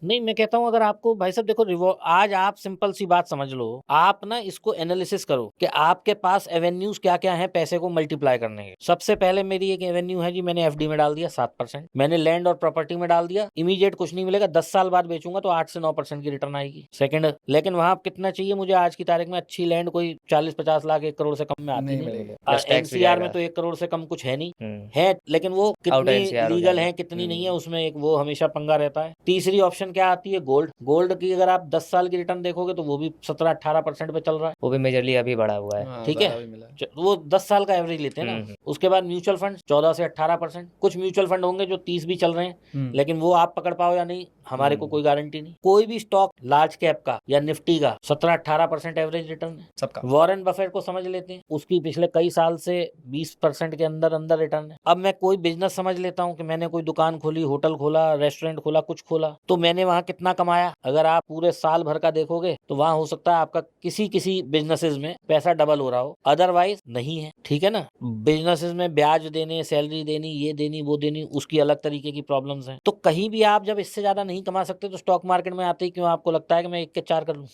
नहीं, मैं कहता हूँ अगर आपको भाई साहब देखो आज आप सिंपल सी बात समझ लो, आप ना इसको एनालिसिस करो कि आपके पास एवेन्यूज क्या क्या हैं पैसे को मल्टीप्लाई करने के। सबसे पहले मेरी एक एवेन्यू है जी, मैंने एफडी में डाल दिया 7%, मैंने लैंड और प्रॉपर्टी में डाल दिया, इमीडिएट कुछ नहीं मिलेगा, 10 साल बाद बेचूंगा तो 8 से 9% की रिटर्न आएगी। सेकंड, लेकिन वहां कितना चाहिए मुझे आज की तारीख में, अच्छी लैंड कोई 40-50 लाख 1 करोड़ से कम में आती नहीं नहीं। मिलेगी। प्लस टैक्स भी एनसीआर में जाएगा। तो 1 करोड़ से कम कुछ है नहीं है, लेकिन वो आउट कितनी एनसीआर हो लीगल जाएगा। है कितनी नहीं है उसमें एक वो हमेशा पंगा रहता है। तीसरी ऑप्शन क्या आती है, गोल्ड। गोल्ड की अगर आप 10 साल की रिटर्न देखोगे तो वो भी 17-18% पे चल रहा है। वो भी मेजरली अभी बढ़ा हुआ है। हाँ, ठीक ज़्यादा है, भी मिला है। वो 10 साल का एवरेज लेते हैं ना। उसके बाद म्यूचुअल फंड 14 से 18%। कुछ म्यूचुअल फंड होंगे जो 30 भी चल रहे हैं, लेकिन वो आप पकड़ पाओ या नहीं हमारे को कोई गारंटी नहीं। कोई भी स्टॉक लार्ज कैप का या निफ्टी का 17-18% एवरेज रिटर्न है। सबका। वॉरेन बफेट को समझ लेते हैं, उसकी पिछले कई साल से 20% के अंदर अंदर रिटर्न है। अब मैं कोई बिजनेस समझ लेता हूँ कि मैंने कोई दुकान खोली, होटल खोला, रेस्टोरेंट खोला, कुछ खोला, तो मैंने वहां कितना कमाया, अगर आप पूरे साल भर का देखोगे तो वहां हो सकता है आपका किसी किसी बिजनेसेस में पैसा डबल हो रहा हो, अदरवाइज नहीं है। ठीक है ना, बिजनेसेस में ब्याज देने, सैलरी देनी, ये देनी वो देनी, उसकी अलग तरीके की प्रॉब्लम्स हैं। तो कहीं भी आप जब इससे ज्यादा नहीं कमा सकते तो स्टॉक मार्केट में आते ही क्यों आपको लगता है कि मैं 1 के 4 कर लूं।